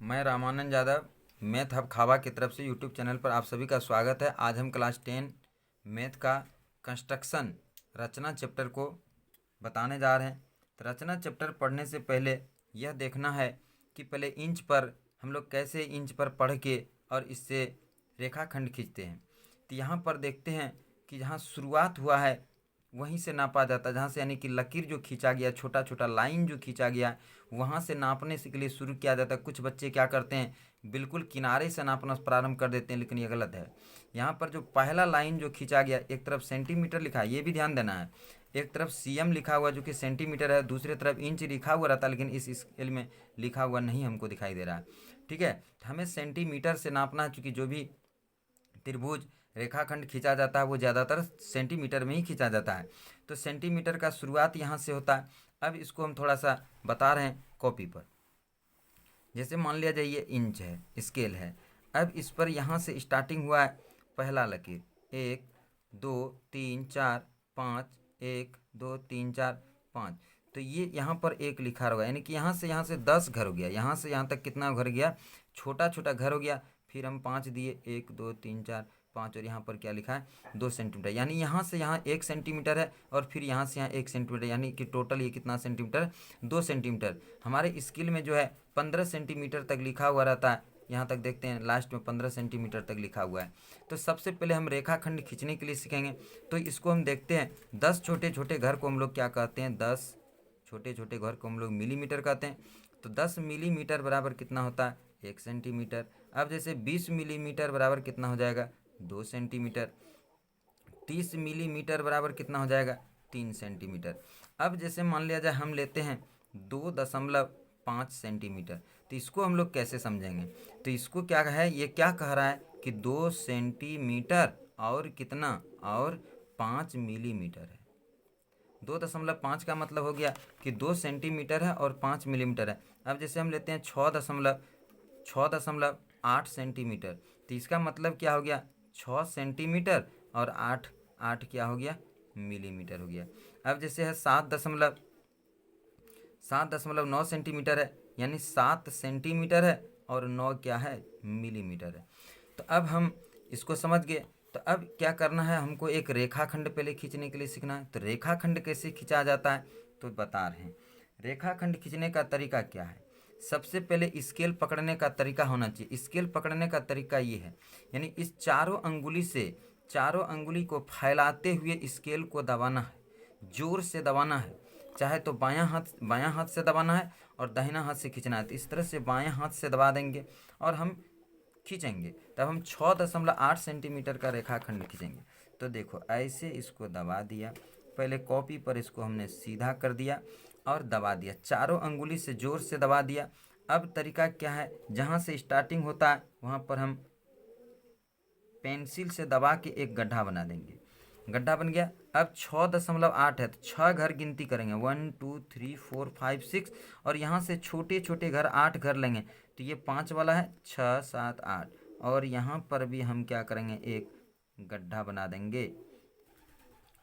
मैं Ramanand Yadav math hub खाबा की तरफ से यूट्यूब चैनल पर आप सभी का स्वागत है। आज हम क्लास 10 मैथ का कंस्ट्रक्शन रचना चैप्टर को बताने जा रहे हैं। तो रचना चैप्टर पढ़ने से पहले यह देखना है कि पहले इंच पर हम लोग कैसे इंच पर पढ़ के और इससे रेखाखंड खींचते हैं। तो यहाँ पर देखते हैं कि जहाँ शुरुआत हुआ है वहीं से नापा जाता है, जहाँ से यानी कि लकीर जो खींचा गया, छोटा छोटा लाइन जो खींचा गया, वहाँ से नापने से के लिए शुरू किया जाता है। कुछ बच्चे क्या करते हैं, बिल्कुल किनारे से नापना प्रारंभ कर देते हैं, लेकिन ये गलत है। यहाँ पर जो पहला लाइन जो खींचा गया, एक तरफ सेंटीमीटर लिखा है, ये भी ध्यान देना है। एक तरफ सीएम लिखा हुआ जो कि सेंटीमीटर है, दूसरी तरफ इंच लिखा हुआ रहता है, लेकिन इस स्केल में लिखा हुआ नहीं हमको दिखाई दे रहा है। ठीक है, हमें सेंटीमीटर से नापना है, चूँकि जो भी त्रिभुज रेखाखंड खींचा जाता है वो ज़्यादातर सेंटीमीटर में ही खींचा जाता है। तो सेंटीमीटर का शुरुआत यहाँ से होता है। अब इसको हम थोड़ा सा बता रहे हैं कॉपी पर। जैसे मान लिया जाए ये इंच है, स्केल है। अब इस पर यहाँ से स्टार्टिंग हुआ है पहला लकीर, 1 2 3 4 5, 1 2 3 4 5। तो ये यहाँ पर एक लिखा होगा, यानी कि यहाँ से 10 घर हो गया। यहाँ से यहाँ तक कितना घर गया, छोटा छोटा घर हो गया। फिर हम 5 दिए, 1 2 3 4 5, और यहाँ पर क्या लिखा है, 2 सेंटीमीटर। यानी यहाँ से यहाँ 1 सेंटीमीटर है, और फिर यहाँ से यहाँ 1 सेंटीमीटर, यानी कि टोटल ये कितना सेंटीमीटर, 2 सेंटीमीटर। हमारे स्केल में जो है 15 सेंटीमीटर तक लिखा हुआ रहता है। यहाँ तक देखते हैं लास्ट में 15 सेंटीमीटर तक लिखा हुआ है। तो सबसे पहले हम रेखाखंड खींचने के लिए सीखेंगे। तो इसको हम देखते हैं, 10 छोटे छोटे घर को हम लोग क्या कहते हैं, 10 छोटे छोटे घर को हम लोग मिलीमीटर कहते हैं। तो 10 मिलीमीटर बराबर कितना होता है, 1 सेंटीमीटर। अब जैसे 20 मिलीमीटर बराबर कितना हो जाएगा, 2 सेंटीमीटर। 30 मिलीमीटर बराबर कितना हो जाएगा, 3 सेंटीमीटर। अब जैसे मान लिया जाए हम लेते हैं 2.5 सेंटीमीटर, तो इसको हम लोग कैसे समझेंगे। तो इसको क्या है, ये क्या कह रहा है कि 2 सेंटीमीटर और कितना, और 5 मिलीमीटर है। 2.5 का मतलब हो गया कि 2 सेंटीमीटर है और 5 मिलीमीटर है। अब जैसे हम लेते हैं 6.8 सेंटीमीटर, तो इसका मतलब क्या हो गया, 6 सेंटीमीटर और 8 8 क्या हो गया, मिलीमीटर हो गया। अब जैसे है 7.9 सेंटीमीटर है, यानी 7 सेंटीमीटर है और 9 क्या है, मिलीमीटर है। तो अब हम इसको समझ गए। तो अब क्या करना है, हमको एक रेखाखंड पहले खींचने के लिए सीखना है। तो रेखाखंड कैसे खींचा जाता है, तो बता रहे हैं। रेखाखंड खींचने का तरीका क्या है, सबसे पहले स्केल पकड़ने का तरीका होना चाहिए। स्केल पकड़ने का तरीका ये है, यानी इस चारों अंगुली से, चारों अंगुली को फैलाते हुए स्केल को दबाना है, जोर से दबाना है। चाहे तो बायां हाथ से दबाना है और दाहिना हाथ से खींचना है। तो इस तरह से बायां हाथ से दबा देंगे और हम खींचेंगे, तब हम 6.8 सेंटीमीटर का रेखाखंड खींचेंगे। तो देखो ऐसे इसको दबा दिया, पहले कॉपी पर इसको हमने सीधा कर दिया और दबा दिया, चारों अंगुली से जोर से दबा दिया। अब तरीका क्या है, जहाँ से स्टार्टिंग होता है वहाँ पर हम पेंसिल से दबा के एक गड्ढा बना देंगे। गड्ढा बन गया। अब 6.8 है तो 6 घर गिनती करेंगे, 1 2 3 4 5 6, और यहाँ से छोटे छोटे घर 8 घर लेंगे। तो ये 5 वाला है, 6 7 8, और यहाँ पर भी हम क्या करेंगे, एक गड्ढा बना देंगे।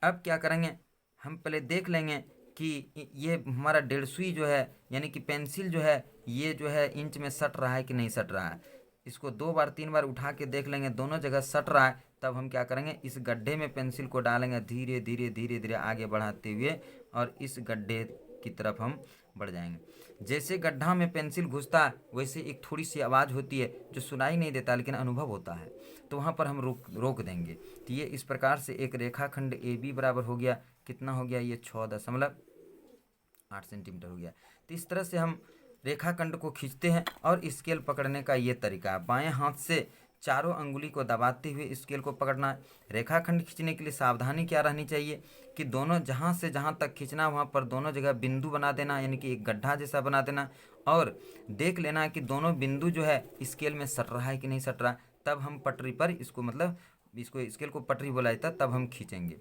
अब क्या करेंगे, हम पहले देख लेंगे कि ये हमारा 1.5 सुई जो है, यानी कि पेंसिल जो है, ये जो है इंच में सट रहा है कि नहीं सट रहा है। इसको 2 बार 3 बार उठा के देख लेंगे, दोनों जगह सट रहा है। तब हम क्या करेंगे, इस गड्ढे में पेंसिल को डालेंगे, धीरे धीरे धीरे धीरे आगे बढ़ाते हुए, और इस गड्ढे की तरफ हम बढ़ जाएंगे। जैसे गड्ढा में पेंसिल घुसता है वैसे एक थोड़ी सी आवाज़ होती है जो सुनाई नहीं देता लेकिन अनुभव होता है, तो वहाँ पर हम रोक रोक देंगे। तो ये इस प्रकार से एक रेखाखंड ए बी बराबर हो गया, कितना हो गया, ये 6.8 सेंटीमीटर हो गया। तो इस तरह से हम रेखाखंड को खींचते हैं। और स्केल पकड़ने का ये तरीका है, बाएं हाथ से चारों अंगुली को दबाते हुए स्केल को पकड़ना है। रेखाखंड खींचने के लिए सावधानी क्या रहनी चाहिए कि दोनों जहाँ से जहाँ तक खींचना वहाँ पर दोनों जगह बिंदु बना देना, यानी कि एक गड्ढा जैसा बना देना, और देख लेना कि दोनों बिंदु जो है स्केल में सट रहा है कि नहीं सट रहा। तब हम पटरी पर इसको, मतलब इसको स्केल को पटरी बोला जाता है, तब हम खींचेंगे।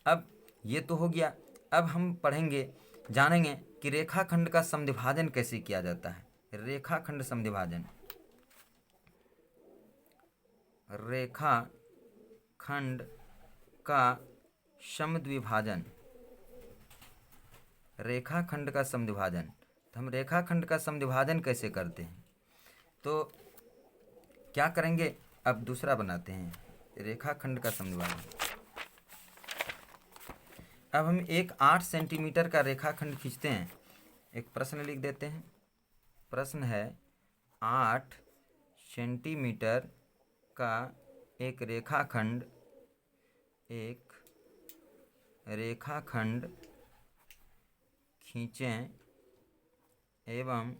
अब ये तो हो गया। अब हम पढ़ेंगे, जानेंगे कि रेखाखंड का समद्विभाजन कैसे किया जाता है। रेखाखंड समद्विभाजन, रेखाखंड का समद्विभाजन, रेखाखंड का समद्विभाजन। तो हम रेखाखंड का समद्विभाजन कैसे करते हैं। तो क्या करेंगे, अब दूसरा बनाते हैं, रेखाखंड का समद्विभाजन। अब हम एक 8 सेंटीमीटर का रेखाखंड खींचते हैं। एक प्रश्न लिख देते हैं। प्रश्न है 8 सेंटीमीटर का एक रेखाखंड खींचें एवं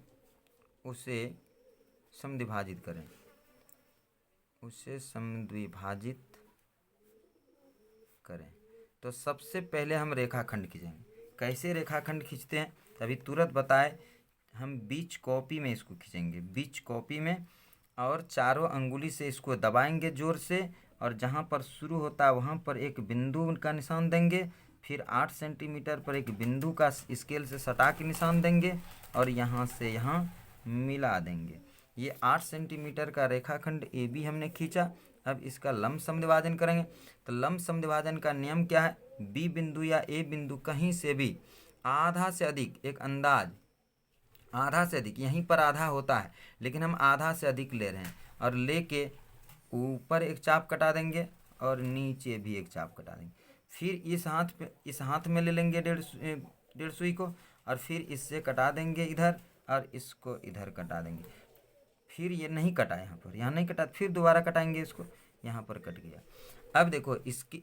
उसे समद्विभाजित करें। तो सबसे पहले हम रेखाखंड खींचेंगे। कैसे रेखाखंड खींचते हैं तभी तुरंत बताए। हम बीच कॉपी में इसको खींचेंगे, बीच कॉपी में, और चारों अंगुली से इसको दबाएंगे जोर से, और जहाँ पर शुरू होता है वहाँ पर एक बिंदु का निशान देंगे। फिर 8 सेंटीमीटर पर एक बिंदु का स्केल से सटा के निशान देंगे और यहाँ से यहाँ मिला देंगे। ये 8 सेंटीमीटर का रेखाखंड ए बी हमने खींचा। अब इसका लंब समद्विभाजन करेंगे। तो लंब समद्विभाजन का नियम क्या है, बी बिंदु या ए बिंदु कहीं से भी आधा से अधिक, एक अंदाज आधा से अधिक, यहीं पर आधा होता है लेकिन हम आधा से अधिक ले रहे हैं, और लेके ऊपर एक चाप कटा देंगे और नीचे भी एक चाप कटा देंगे। फिर इस हाथ में ले लेंगे डेढ़ सुई को, और फिर इससे कटा देंगे इधर, और इसको इधर कटा देंगे। फिर ये नहीं कटा, यहाँ नहीं कटा, फिर दोबारा कटाएंगे इसको, यहाँ पर कट गया। अब देखो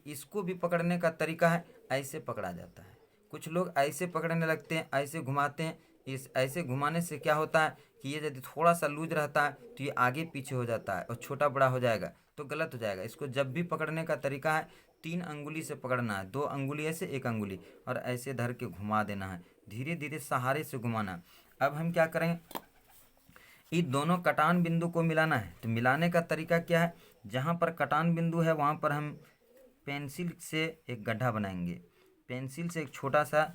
इसको भी पकड़ने का तरीका है, ऐसे पकड़ा जाता है। कुछ लोग ऐसे पकड़ने लगते हैं, ऐसे घुमाते हैं। इस ऐसे घुमाने से क्या होता है कि ये यदि थोड़ा सा लूज रहता है तो ये आगे पीछे हो जाता है और छोटा बड़ा हो जाएगा तो गलत हो जाएगा। इसको जब भी पकड़ने का तरीका है 3 अंगुली से पकड़ना है, 2 अंगुली ऐसे, 1 अंगुली, और ऐसे धर के घुमा देना है, धीरे धीरे सहारे से घुमाना। अब हम क्या करेंगे, ये दोनों कटान बिंदु को मिलाना है। तो मिलाने का तरीका क्या है, जहाँ पर कटान बिंदु है वहाँ पर हम पेंसिल से एक गड्ढा बनाएंगे, पेंसिल से एक छोटा सा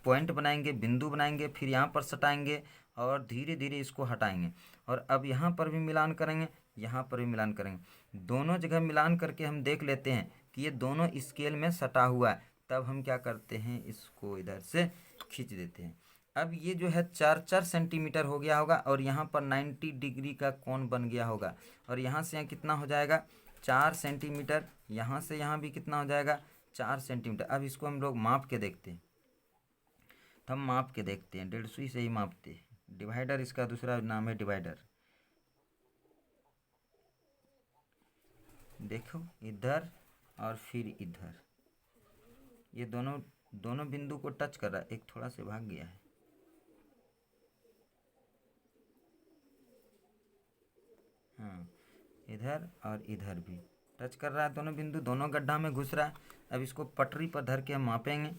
पॉइंट बनाएंगे, बिंदु बनाएंगे, फिर यहाँ पर सटाएंगे और धीरे धीरे इसको हटाएंगे। और अब यहाँ पर भी मिलान करेंगे, यहाँ पर भी मिलान करेंगे। दोनों जगह मिलान करके हम देख लेते हैं कि ये दोनों स्केल में सटा हुआ है। तब हम क्या करते हैं, इसको इधर से खींच देते हैं। अब ये जो है 4-4 सेंटीमीटर हो गया होगा, और यहाँ पर 90 डिग्री का कोण बन गया होगा। और यहाँ से यहाँ कितना हो जाएगा, 4 सेंटीमीटर। यहाँ से यहाँ भी कितना हो जाएगा, 4 सेंटीमीटर। अब इसको हम लोग माप के देखते हैं। तो हम माप के देखते हैं, 150 से ही मापते हैं। डिवाइडर इसका दूसरा नाम है डिवाइडर। देखो इधर और फिर इधर, ये दोनों बिंदु को टच कर रहा है। एक थोड़ा से भाग गया है, हाँ, इधर और इधर भी टच कर रहा है, दोनों बिंदु दोनों गड्ढा में घुस रहा है। अब इसको पटरी पर धर के हम मापेंगे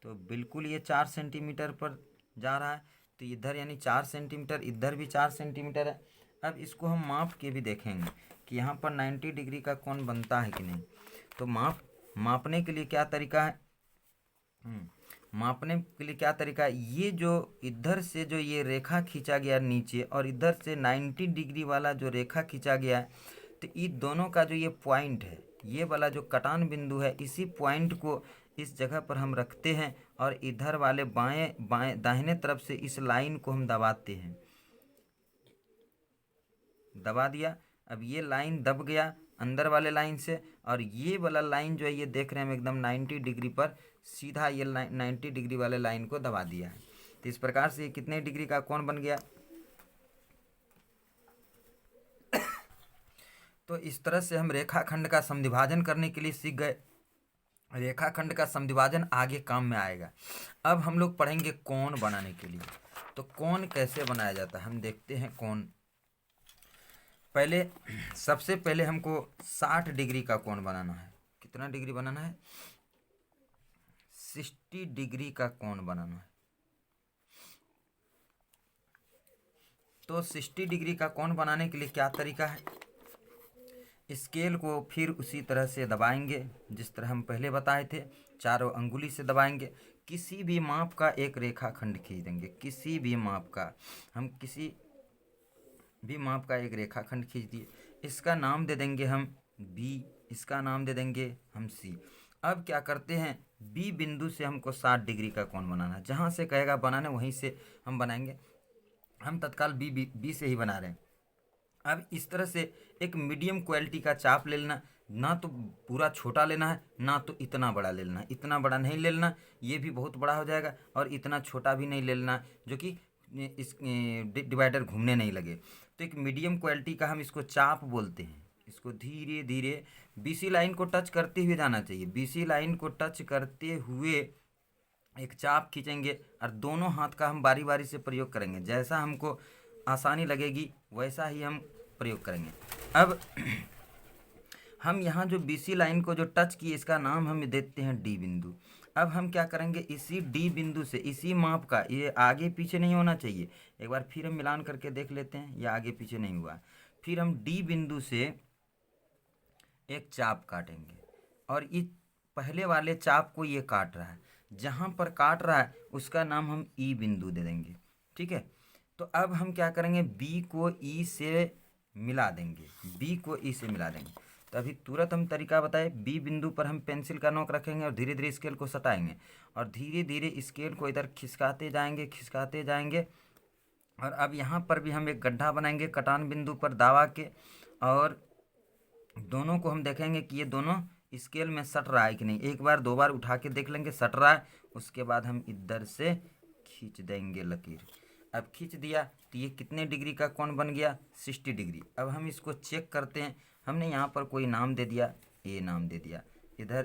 तो बिल्कुल ये 4 सेंटीमीटर पर जा रहा है। तो इधर यानी 4 सेंटीमीटर, इधर भी 4 सेंटीमीटर है। अब इसको हम माप के भी देखेंगे कि यहाँ पर 90 डिग्री का कोण बनता है कि नहीं। तो मापने के लिए क्या तरीका है, मापने के लिए क्या तरीका है, ये जो इधर से जो ये रेखा खींचा गया नीचे, और इधर से 90 डिग्री वाला जो रेखा खींचा गया है, तो इन दोनों का जो ये पॉइंट है, ये वाला जो कटान बिंदु है, इसी पॉइंट को इस जगह पर हम रखते हैं, और इधर वाले बाएं दाहिने तरफ से इस लाइन को हम दबाते हैं। दबा दिया। अब ये लाइन दब गया अंदर वाले लाइन से, और ये वाला लाइन जो है ये देख रहे हैं हम एकदम 90 डिग्री पर सीधा ये 90 डिग्री वाले लाइन को दबा दिया है। तो इस प्रकार से ये कितने डिग्री का कोण बन गया। तो इस तरह से हम रेखाखंड का समद्विभाजन करने के लिए सीख गए। रेखाखंड का समद्विभाजन आगे काम में आएगा। अब हम लोग पढ़ेंगे कोण बनाने के लिए। तो कोण कैसे बनाया जाता है हम देखते हैं। कोण सबसे पहले हमको 60 डिग्री का कोण बनाना है। कितना डिग्री बनाना है, 60 डिग्री का कोण बनाना है। तो 60 डिग्री का कोण बनाने के लिए क्या तरीका है, स्केल को फिर उसी तरह से दबाएंगे जिस तरह हम पहले बताए थे, चारों अंगुली से दबाएंगे। किसी भी माप का एक रेखाखंड खींच देंगे, किसी भी माप का, हम किसी भी माप का एक रेखाखंड खींच दिए। इसका नाम दे देंगे हम बी, इसका नाम दे देंगे हम सी। अब क्या करते हैं, बी बिंदु से हमको 60 डिग्री का कोण बनाना है। जहाँ से कहेगा बनाने वहीं से हम बनाएंगे। हम तत्काल बी से ही बना रहे हैं। अब इस तरह से एक मीडियम क्वालिटी का चाप ले लेना, ना तो पूरा छोटा लेना है ना तो इतना बड़ा ले लेना है। इतना बड़ा नहीं ले लेना, ये भी बहुत बड़ा हो जाएगा, और इतना छोटा भी नहीं ले लेना जो कि इस डिवाइडर घूमने नहीं लगे। तो एक मीडियम क्वालिटी का हम इसको चाप बोलते हैं। इसको धीरे धीरे बीसी लाइन को टच करते हुए जाना चाहिए। बीसी लाइन को टच करते हुए एक चाप खींचेंगे और दोनों हाथ का हम बारी बारी से प्रयोग करेंगे। जैसा हमको आसानी लगेगी वैसा ही हम प्रयोग करेंगे। अब हम यहाँ जो बीसी लाइन को जो टच किए इसका नाम हम देते हैं डी बिंदु। अब हम क्या करेंगे, इसी डी बिंदु से, इसी माप का, ये आगे पीछे नहीं होना चाहिए। एक बार फिर हम मिलान करके देख लेते हैं, ये आगे पीछे नहीं हुआ। फिर हम डी बिंदु से एक चाप काटेंगे और इस पहले वाले चाप को ये काट रहा है, जहाँ पर काट रहा है उसका नाम हम ई बिंदु दे देंगे। ठीक है, तो अब हम क्या करेंगे, बी को ई से मिला देंगे। बी को ई से मिला देंगे। तो अभी तुरंत हम तरीका बताए, बी बिंदु पर हम पेंसिल का नोक रखेंगे और धीरे धीरे स्केल को सटाएंगे और धीरे धीरे स्केल को इधर खिसकाते जाएंगे, खिसकाते जाएंगे। और अब यहाँ पर भी हम एक गड्ढा बनाएंगे कटान बिंदु पर दावा के, और दोनों को हम देखेंगे कि ये दोनों स्केल में सट रहा है कि नहीं। एक बार दो बार उठा के देख लेंगे, सट रहा है, उसके बाद हम इधर से खींच देंगे लकीर। अब खींच दिया तो ये कितने डिग्री का कोण बन गया, 60 डिग्री। अब हम इसको चेक करते हैं। हमने यहाँ पर कोई नाम दे दिया, ए नाम दे दिया इधर।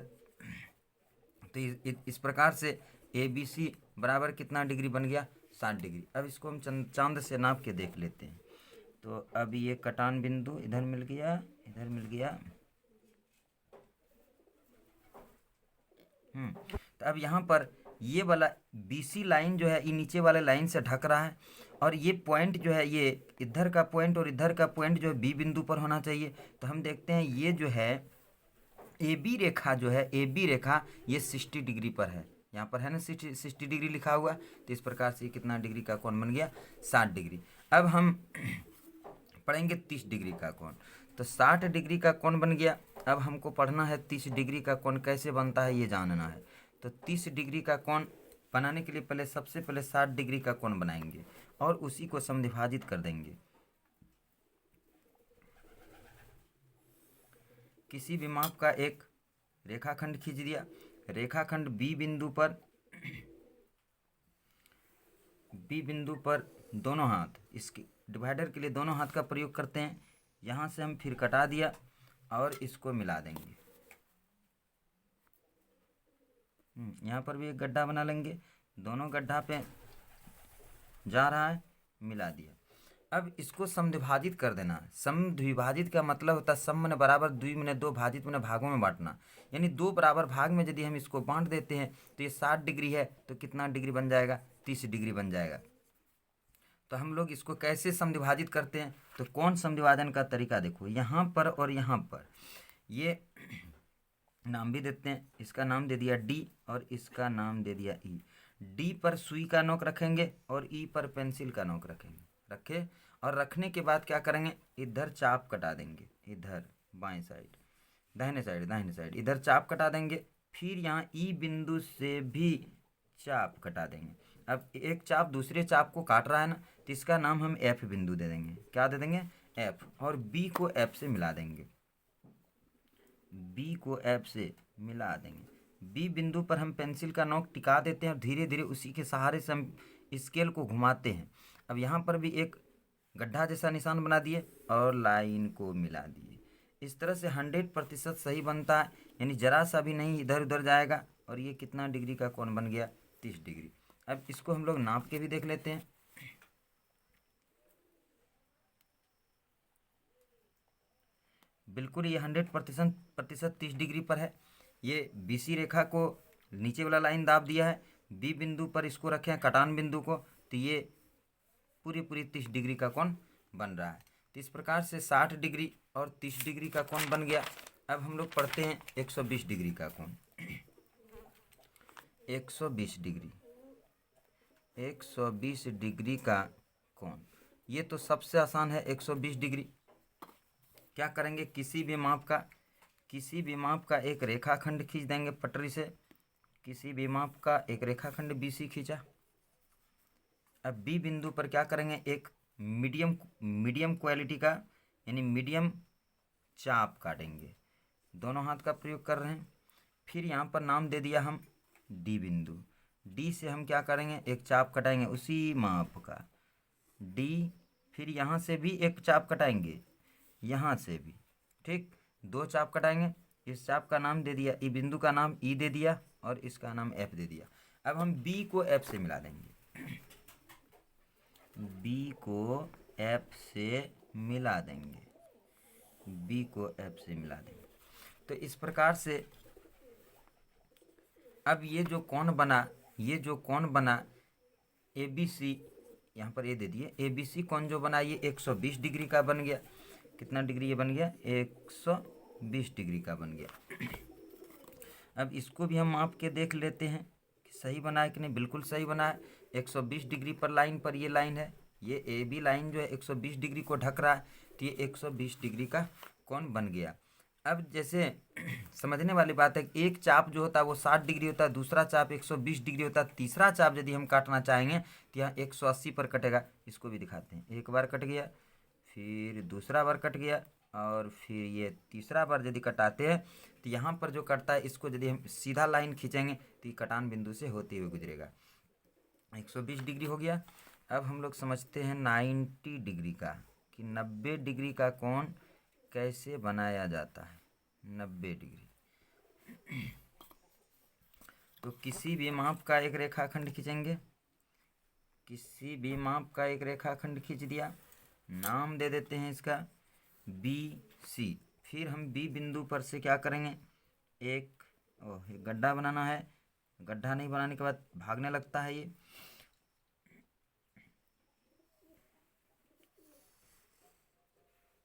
तो इस प्रकार से ए बी सी बराबर कितना डिग्री बन गया, 60 डिग्री। अब इसको हम चांद से नाप के देख लेते हैं। तो अब ये कटान बिंदु इधर मिल गया, इधर मिल गया। तो अब यहाँ पर ये वाला बीसी लाइन जो है ये नीचे वाले लाइन से ढक रहा है, और ये पॉइंट जो है ये इधर का पॉइंट और इधर का पॉइंट जो है बी बिंदु पर होना चाहिए। तो हम देखते हैं ये जो है ए बी रेखा, जो है ए बी रेखा ये 60 डिग्री पर है। यहाँ पर है ना 60 डिग्री लिखा हुआ। तो इस प्रकार से कितना डिग्री का कोण बन गया, 60 डिग्री। अब हम पढ़ेंगे 30 डिग्री का कोण। तो 60 डिग्री का कोण बन गया। अब हमको पढ़ना है 30 डिग्री का कोण कैसे बनता है, ये जानना है। तो 30 डिग्री का कोण बनाने के लिए पहले सबसे पहले 60 डिग्री का कोण बनाएंगे और उसी को समद्विभाजित कर देंगे। किसी भी माप का एक रेखाखंड खींच दिया। रेखाखंड बी बिंदु पर दोनों हाथ, इसके डिवाइडर के लिए दोनों हाथ का प्रयोग करते हैं। यहाँ से हम फिर कटा दिया और इसको मिला देंगे। यहाँ पर भी एक गड्ढा बना लेंगे, दोनों गड्ढा पे जा रहा है, मिला दिया। अब इसको समद्विभाजित कर देना। समद्विभाजित का मतलब होता है सम में बराबर, द्वि में दो, भाजित में भागों में बांटना। यानी दो बराबर भाग में यदि हम इसको बांट देते हैं तो ये 60 डिग्री है, तो कितना डिग्री बन जाएगा, 30 डिग्री बन जाएगा। तो हम लोग इसको कैसे समद्विभाजित करते हैं, तो कौन समद्विभाजन का तरीका देखो, यहाँ पर और यहाँ पर ये नाम भी देते हैं। इसका नाम दे दिया डी और इसका नाम दे दिया ई। डी पर सुई का नोक रखेंगे और ई पर पेंसिल का नोक रखेंगे। रखे और रखने के बाद क्या करेंगे, इधर चाप कटा देंगे, इधर बाएं साइड, दाहिने साइड इधर चाप कटा देंगे। फिर यहाँ ई बिंदु से भी चाप कटा देंगे। अब एक चाप दूसरे चाप को काट रहा है ना, तो इसका नाम हम एफ बिंदु दे देंगे। क्या दे देंगे, एफ। और बी को एफ से मिला देंगे, बी को एफ से मिला देंगे। बी बिंदु पर हम पेंसिल का नोक टिका देते हैं और धीरे धीरे उसी के सहारे से हम स्केल को घुमाते हैं। अब यहाँ पर भी एक गड्ढा जैसा निशान बना दिए और लाइन को मिला दिए। इस तरह से 100% सही बनता है, यानी जरा सा भी नहीं इधर उधर जाएगा। और ये कितना डिग्री का कोण बन गया, 30 डिग्री। अब इसको हम लोग नाप के भी देख लेते हैं। बिल्कुल ये 100% 30 डिग्री पर है। ये बीसी रेखा को नीचे वाला लाइन दाब दिया है, बी बिंदु पर इसको रखे हैं कटान बिंदु को, तो ये पूरी 30 डिग्री का कोण बन रहा है। तो इस प्रकार से 60 डिग्री और 30 डिग्री का कोण बन गया। अब हम लोग पढ़ते हैं 120 डिग्री का कोण। 120 डिग्री, 120 डिग्री का कोण, ये तो सबसे आसान है। 120 डिग्री क्या करेंगे, किसी भी माप का एक रेखाखंड खींच देंगे पटरी से। किसी भी माप का एक रेखाखंड बीसी खींचा। अब बी बिंदु पर क्या करेंगे, एक मीडियम क्वालिटी का यानी मीडियम चाप काटेंगे। दोनों हाथ का प्रयोग कर रहे हैं। फिर यहाँ पर नाम दे दिया हम डी बिंदु। डी से हम क्या करेंगे, एक चाप कटाएंगे उसी माप का डी। फिर यहाँ से भी एक चाप कटाएंगे, यहाँ से भी, ठीक, दो चाप कटाएंगे। इस चाप का नाम दे दिया, ई बिंदु का नाम ई दे दिया और इसका नाम एफ दे दिया। अब हम बी को एफ से मिला देंगे, बी को एफ से मिला देंगे, बी को एफ से मिला देंगे। तो इस प्रकार से अब ये जो कोण बना ए बी सी, यहाँ पर ये दे दिए, ए बी सी कोण जो बना ये 120 डिग्री का बन गया। कितना डिग्री ये बन गया, 120 डिग्री का बन गया। अब इसको भी हम माप के देख लेते हैं कि सही बना है कि नहीं। बिल्कुल सही बना है। 120 डिग्री पर लाइन पर ये लाइन है, ये ए बी लाइन जो है 120 डिग्री को ढक रहा है, तो ये 120 डिग्री का कोण बन गया। अब जैसे समझने वाली बात है, एक चाप जो होता है वो 60 डिग्री होता है, दूसरा चाप 120 डिग्री होता है। तीसरा चाप यदि हम काटना चाहेंगे तो यहाँ 180 पर कटेगा। इसको भी दिखाते हैं। एक बार कट गया, फिर दूसरा बार कट गया, और फिर ये तीसरा बार यदि कटाते हैं तो यहाँ पर जो कटता है इसको यदि हम सीधा लाइन खींचेंगे तो ये कटान बिंदु से होते हुए गुजरेगा। 120 डिग्री हो गया। अब हम लोग समझते हैं 90 डिग्री का, कि 90 डिग्री का कोण कैसे बनाया जाता है। 90 डिग्री तो किसी भी माप का एक रेखाखंड खींचेंगे, किसी भी माप का एक रेखाखंड खींच दिया, नाम दे देते हैं इसका बी सी। फिर हम बी बिंदु पर से क्या करेंगे, एक गड्ढा बनाना है। गड्ढा नहीं बनाने के बाद भागने लगता है ये।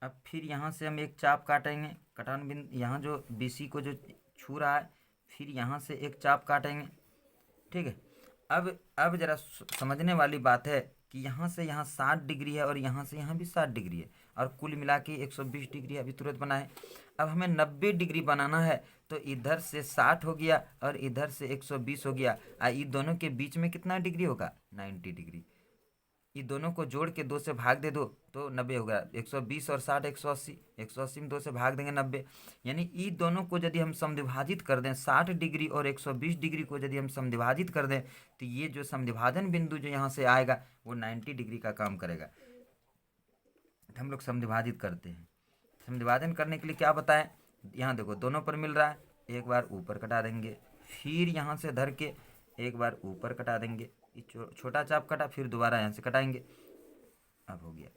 अब फिर यहाँ से हम एक चाप काटेंगे, कटान बिंदु यहाँ जो बी सी को जो छू रहा है, फिर यहाँ से एक चाप काटेंगे, ठीक है। अब जरा समझने वाली बात है कि यहाँ से यहाँ 60 डिग्री है और यहाँ से यहाँ भी 60 डिग्री है, और कुल मिला के 120 डिग्री अभी तुरंत बना है। अब हमें 90 डिग्री बनाना है, तो इधर से 60 हो गया और इधर से 120 हो गया। ये दोनों के बीच में कितना डिग्री होगा, 90 डिग्री। ये दोनों को जोड़ के 2 से भाग दे दो तो 90 हो गया। 120 और 60 180, 180 में 2 से भाग देंगे 90। यानी ये दोनों को यदि हम समद्विभाजित कर दें, 60 डिग्री और 120 डिग्री को यदि हम समद्विभाजित कर दें, तो ये जो समद्विभाजन बिंदु जो यहाँ से आएगा वो 90 डिग्री का काम करेगा। हम लोग समद्विभाजित करते हैं। समद्विभाजन करने के लिए क्या बताएं, यहाँ देखो दोनों पर मिल रहा है, एक बार ऊपर कटा देंगे, फिर यहाँ से धर के एक बार ऊपर कटा देंगे। छोटा चाप कटा, फिर दोबारा यहाँ से कटाएंगे। अब हो गया।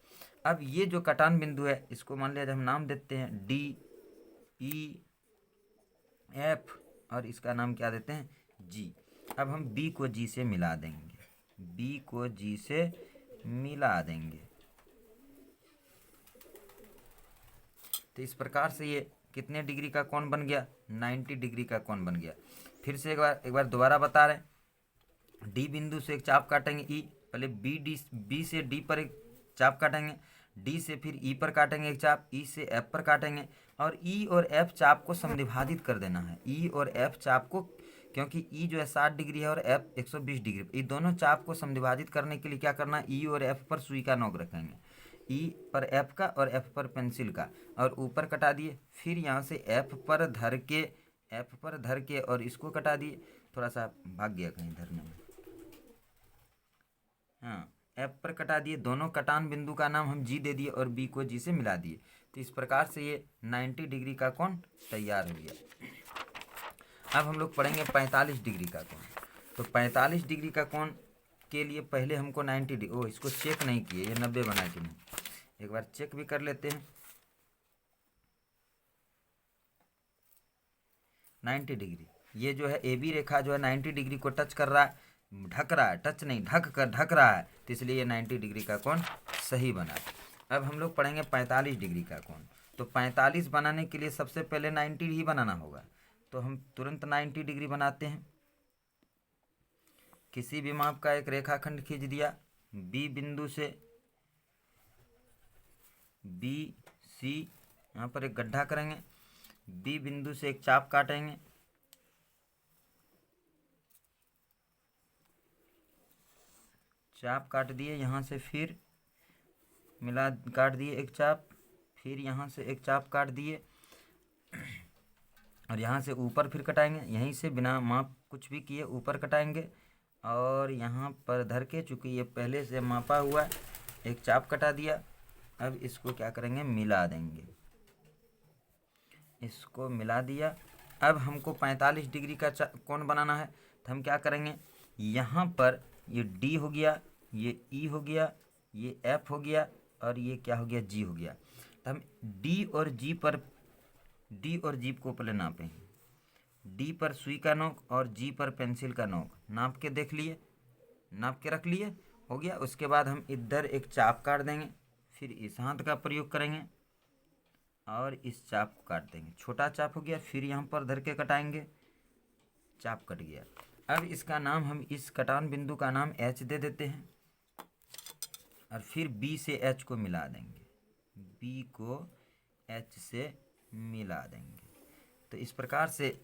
अब ये जो कटान बिंदु है इसको मान लिया हम नाम देते हैं डी ई एफ, और इसका नाम क्या देते हैं, जी। अब हम बी को जी से मिला देंगे, बी को जी से मिला देंगे। तो इस प्रकार से ये कितने डिग्री का कोण बन गया, 90 डिग्री का कोण बन गया। फिर से एक बार दोबारा बता रहे हैं। डी बिंदु से एक चाप काटेंगे ई, पहले बी से डी पर एक चाप काटेंगे, डी से फिर ई पर काटेंगे एक चाप, ई से एफ पर काटेंगे, और ई और एफ चाप को समद्विभाजित कर देना है। ई और एफ चाप को, क्योंकि ई जो है 60 डिग्री है और एफ 120 डिग्री, ये दोनों चाप को समद्विभाजित करने के लिए क्या करना है, ई और एफ पर सुई का नोक रखेंगे, ई पर एफ का और एफ पर पेंसिल का, और ऊपर कटा दिए। फिर यहाँ से एफ पर धर के और इसको कटा दिए। थोड़ा सा भाग गया कहीं धरने में, हाँ, एफ पर कटा दिए। दोनों कटान बिंदु का नाम हम जी दे दिए और बी को जी से मिला दिए। तो इस प्रकार से ये 90 डिग्री का कोण तैयार हो गया। अब हम लोग पढ़ेंगे 45 डिग्री का कोण। तो 45 डिग्री का कोण के लिए पहले हमको 90 डिग्री, इसको चेक नहीं किए, ये 90 बना के नहीं, एक बार चेक भी कर लेते हैं। 90 डिग्री, ये जो है ए बी रेखा जो है 90 डिग्री को टच कर रहा है, ढक रहा है, टच नहीं ढक रहा है, तो इसलिए ये 90 डिग्री का कोण सही बना। अब हम लोग पढ़ेंगे 45 डिग्री का कोण। तो 45 बनाने के लिए सबसे पहले 90 ही बनाना होगा, तो हम तुरंत 90 डिग्री बनाते हैं। किसी भी माप का एक रेखाखंड खींच दिया, बी बिंदु से बी सी, यहाँ पर एक गड्ढा करेंगे, बी बिंदु से एक चाप काटेंगे, चाप काट दिए, यहाँ से फिर मिला काट दिए एक चाप, फिर यहाँ से एक चाप काट दिए और यहाँ से ऊपर फिर कटाएंगे, यहीं से बिना माप कुछ भी किए ऊपर कटाएंगे और यहाँ पर धर के, चूँकि ये पहले से मापा हुआ है, एक चाप कटा दिया। अब इसको क्या करेंगे, मिला देंगे, इसको मिला दिया। अब हमको 45 डिग्री का कोण बनाना है, तो हम क्या करेंगे, यहाँ पर ये डी हो गया, ये ई हो गया, ये एफ हो गया और ये क्या हो गया, जी हो गया। तो हम डी और जी को पहले नापेंगे। डी पर सुई का नोक और जी पर पेंसिल का नोक नाप के देख लिए, नाप के रख लिए, हो गया। उसके बाद हम इधर एक चाप काट देंगे, फिर इस हाथ का प्रयोग करेंगे और इस चाप को काट देंगे। छोटा चाप हो गया, फिर यहाँ पर धर के कटाएंगे, चाप कट गया। अब इसका नाम हम इस कटान बिंदु का नाम एच दे देते हैं और फिर बी से एच को मिला देंगे, बी को एच से मिला देंगे। तो इस प्रकार से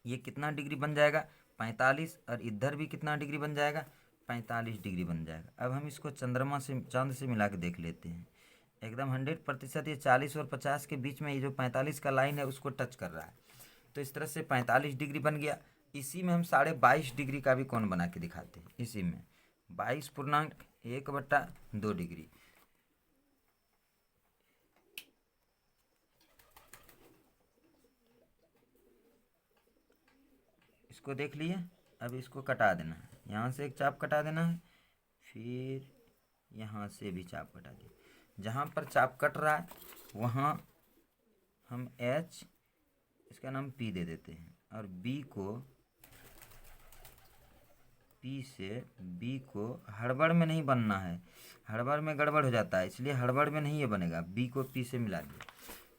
ये कितना डिग्री बन जाएगा, 45, और इधर भी कितना डिग्री बन जाएगा, 45 डिग्री बन जाएगा। अब हम इसको चंद्रमा से, चांद से मिला के देख लेते हैं। एकदम 100% ये 40 और 50 के बीच में ये जो 45 का लाइन है उसको टच कर रहा है। तो इस तरह से 45 डिग्री बन गया। इसी में हम 22.5 डिग्री का भी कोण बना के दिखाते हैं। इसी में 22.1/2 डिग्री। इसको देख लिए। अब इसको कटा देना है, यहाँ से एक चाप कटा देना है, फिर यहाँ से भी चाप कटा दिया। जहाँ पर चाप कट रहा है वहाँ हम एच, इसका नाम पी दे देते हैं, और बी को, पी से बी को, हड़बड़ में नहीं बनना है, हड़बड़ में गड़बड़ हो जाता है, इसलिए हड़बड़ में नहीं ये बनेगा। बी को पी से मिला दिया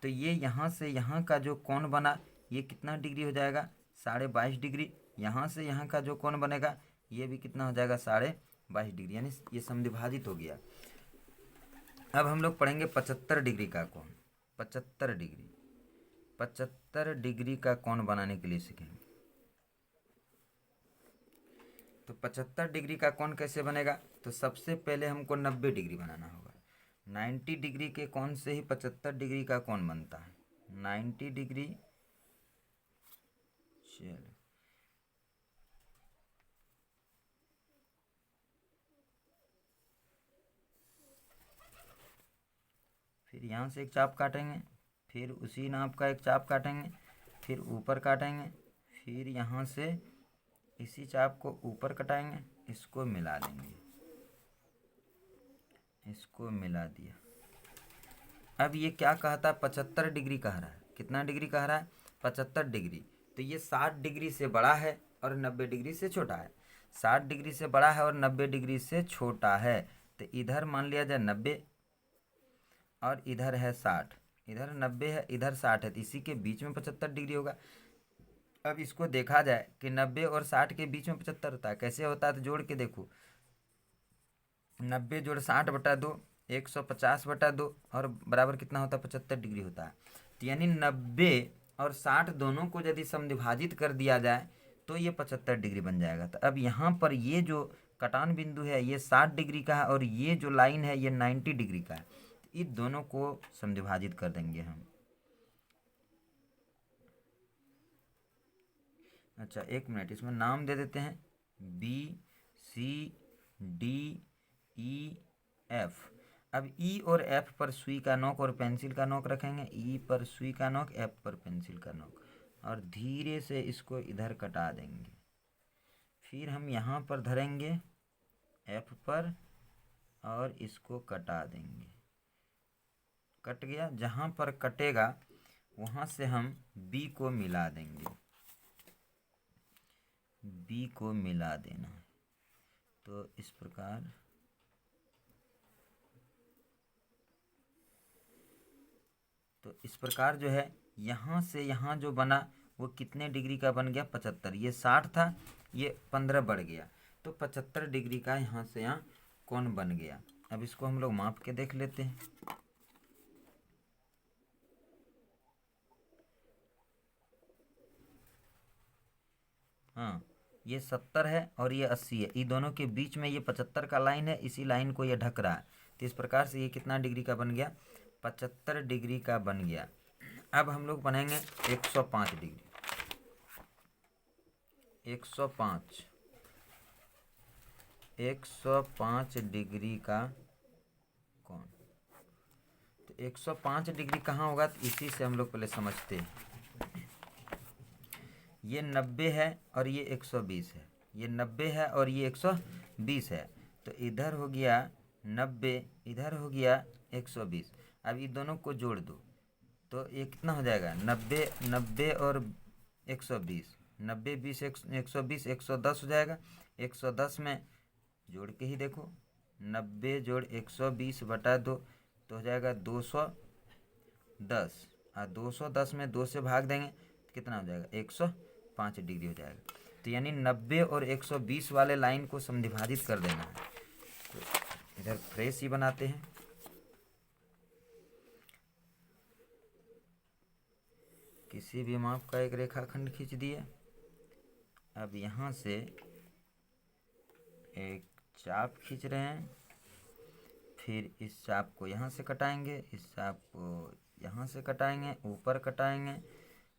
तो ये यहाँ से यहाँ का जो कोण बना ये कितना डिग्री हो जाएगा, 22.5 डिग्री। यहाँ से यहाँ का जो कोण बनेगा ये भी कितना हो जाएगा, 22.5 डिग्री, यानी ये समद्विभाजित हो गया। अब हम लोग पढ़ेंगे 75 डिग्री का कोण। 75 डिग्री का कोण बनाने के लिए सीखेंगे। तो 75 डिग्री का कोण कैसे बनेगा, तो सबसे पहले हमको 90 डिग्री बनाना होगा। 90 डिग्री के कोण से ही 75 डिग्री का कोण बनता है। 90 डिग्री, चलो फिर यहाँ से एक चाप काटेंगे, फिर उसी नाप का एक चाप काटेंगे, फिर ऊपर काटेंगे, फिर यहाँ से इसी चाप को ऊपर कटाएंगे, इसको मिला देंगे, इसको मिला दिया। अब ये क्या कहता है, 75 डिग्री कह रहा है। कितना डिग्री कह रहा है, 75 डिग्री। तो ये 60 डिग्री से बड़ा है और 90 डिग्री से छोटा है। 60 डिग्री से बड़ा है और 90 डिग्री से छोटा है। तो इधर मान लिया जाए 90 और इधर है 60, इधर 90 है, इधर 60 है, तो इसी के बीच में 75 डिग्री होगा। अब इसको देखा जाए कि 90 और 60 के बीच में 75 होता है, कैसे होता है, तो जोड़ के देखो, 90 जोड़ 60/2, 150/2 और बराबर कितना होता है, 75 डिग्री होता है। तो यानी 90 और 60 दोनों को यदि समद्विभाजित कर दिया जाए तो ये 75 डिग्री बन जाएगा। तो अब यहाँ पर ये जो कटान बिंदु है ये 60 डिग्री का है और ये जो लाइन है ये 90 डिग्री का है। इन दोनों को समद्विभाजित कर देंगे हम। अच्छा एक मिनट, इसमें नाम दे देते हैं, बी, सी, डी, ई, एफ। अब ई और एफ पर सुई का नोक और पेंसिल का नोक रखेंगे। ई पर सुई का नोक, एफ पर पेंसिल का नोक, और धीरे से इसको इधर कटा देंगे। फिर हम यहाँ पर धरेंगे एफ पर और इसको कटा देंगे। कट गया। जहाँ पर कटेगा वहाँ से हम बी को मिला देंगे, बी को मिला देना है। तो इस प्रकार जो है यहाँ से यहाँ जो बना वो कितने डिग्री का बन गया, 75। ये 60 था, ये 15 बढ़ गया, तो 75 डिग्री का यहाँ से यहाँ कोण बन गया। अब इसको हम लोग माप के देख लेते हैं। हाँ, ये 70 है और ये 80 है, इन दोनों के बीच में ये 75 का लाइन है, इसी लाइन को ये ढक रहा है। तो इस प्रकार से ये कितना डिग्री का बन गया, 75 डिग्री का बन गया। अब हम लोग बनाएंगे 105 डिग्री। 105 डिग्री का कोण। तो 105 डिग्री कहाँ होगा, तो इसी से हम लोग पहले समझते हैं। ये 90 है और ये 120 है, ये 90 है और ये 120 है। तो इधर हो गया 90, इधर हो गया 120। अब ये दोनों को जोड़ दो तो ये कितना हो जाएगा, 90 90 और 120, 90 20 120, 110 हो जाएगा। 110 में जोड़ के ही देखो, 90 जोड़ 120 बटा 2 तो हो जाएगा 210। और 210 में 2 से भाग देंगे तो कितना हो जाएगा, 105 डिग्री हो जाएगा। तो यानी 90 और 120 वाले लाइन को समद्विभाजित कर देना है। तो इधर फ्रेश ही बनाते हैं। किसी भी माप का एक रेखाखंड खींच दिए। अब यहाँ से एक चाप खींच रहे हैं, फिर इस चाप को यहाँ से कटाएंगे, इस चाप को यहाँ से कटाएंगे, ऊपर कटाएंगे,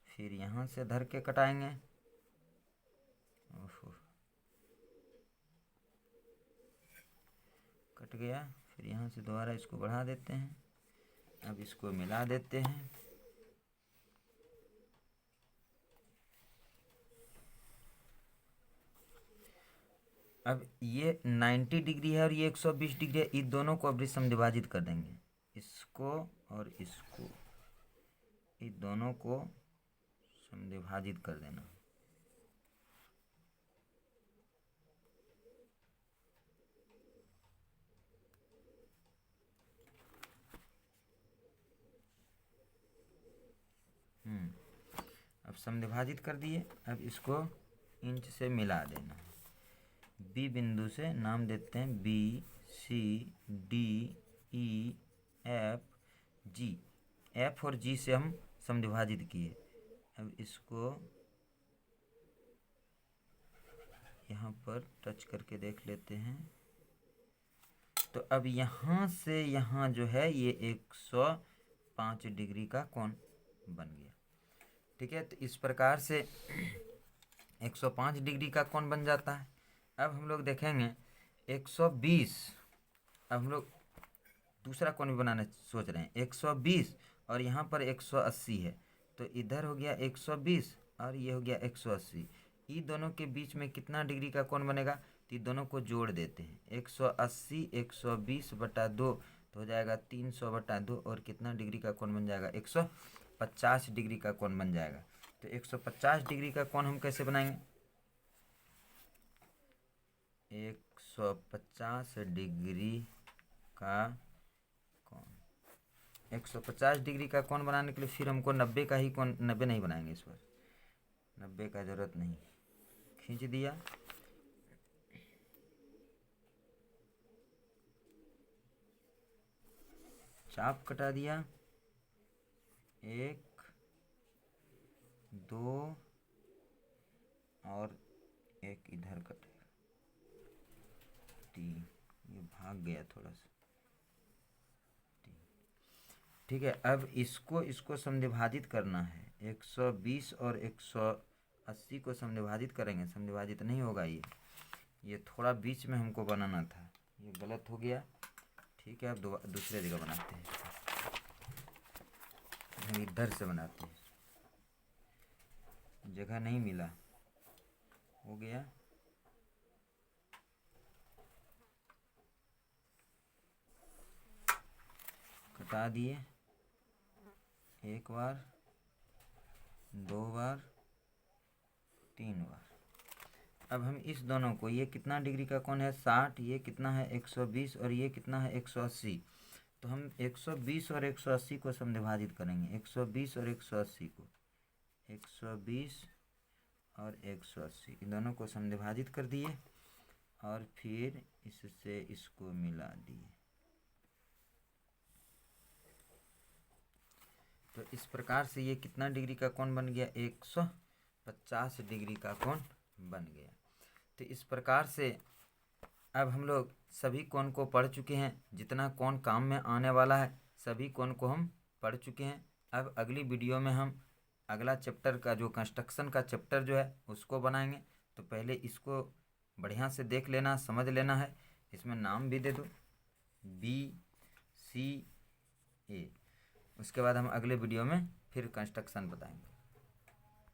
फिर यहाँ से धर के कटाएंगे। कट गया। फिर यहाँ से दोबारा इसको बढ़ा देते हैं। अब इसको मिला देते हैं। अब ये 90 डिग्री है और ये 120 डिग्री है, इन दोनों को अभी समद्विभाजित कर देंगे, इसको और इसको, इन दोनों को समद्विभाजित कर देना। अब समद्विभाजित कर दिए। अब इसको इंच से मिला देना। बी बिंदु से नाम देते हैं बी, सी, डी, ई, एफ, जी। एफ और जी से हम समद्विभाजित किए। अब इसको यहाँ पर टच करके देख लेते हैं। तो अब यहाँ से यहाँ जो है ये 105 डिग्री का कोण बन गया। ठीक है, तो इस प्रकार से 105 डिग्री का कोण बन जाता है। अब हम लोग देखेंगे 120। अब हम लोग दूसरा कोण भी बनाना सोच रहे हैं। 120 और यहाँ पर 180 है, तो इधर हो गया 120 और ये हो गया 180। ये दोनों के बीच में कितना डिग्री का कोण बनेगा, तो दोनों को जोड़ देते हैं। 180 120 बटा 2 तो हो जाएगा 300 बटा 2 और कितना डिग्री का कोण बन जाएगा, 150 डिग्री का कोण बन जाएगा। तो 150 डिग्री का कोण हम कैसे बनाएंगे, 150 डिग्री का कोण, 150 डिग्री का कोण बनाने के लिए फिर हमको 90 का ही कोण, 90 नहीं बनाएंगे इस बार, 90 का ज़रूरत नहीं। खींच दिया। चाप कटा दिया, 1 2 और एक इधर कटेगा 3, ये भाग गया थोड़ा सा 3। ठीक है, अब इसको समद्विभाजित करना है। 120 और 180 को समद्विभाजित करेंगे, समद्विभाजित नहीं होगा ये थोड़ा बीच में हमको बनाना था, ये गलत हो गया। ठीक है, अब दूसरे जगह बनाते हैं, हम इधर से बनाते हैं, जगह नहीं मिला, हो गया। कटा दिए, 1 बार 2 बार 3 बार। अब हम इस दोनों को, ये कितना डिग्री का कोण है 60, ये कितना है 120 और ये कितना है 180। तो हम 120 और 180 को समद्विभाजित करेंगे। 120 और 180 को, 120 और 180 इन दोनों को समद्विभाजित कर दिए और फिर इससे इसको मिला दिए। तो इस प्रकार से ये कितना डिग्री का कोण बन गया, 150 डिग्री का कोण बन गया। तो इस प्रकार से अब हम लोग सभी कोण को पढ़ चुके हैं। जितना कोण काम में आने वाला है सभी कोण को हम पढ़ चुके हैं। अब अगली वीडियो में हम अगला चैप्टर का जो कंस्ट्रक्शन का चैप्टर जो है उसको बनाएंगे। तो पहले इसको बढ़िया से देख लेना, समझ लेना है। इसमें नाम भी दे दो BCA। उसके बाद हम अगले वीडियो में फिर कंस्ट्रक्शन बताएंगे।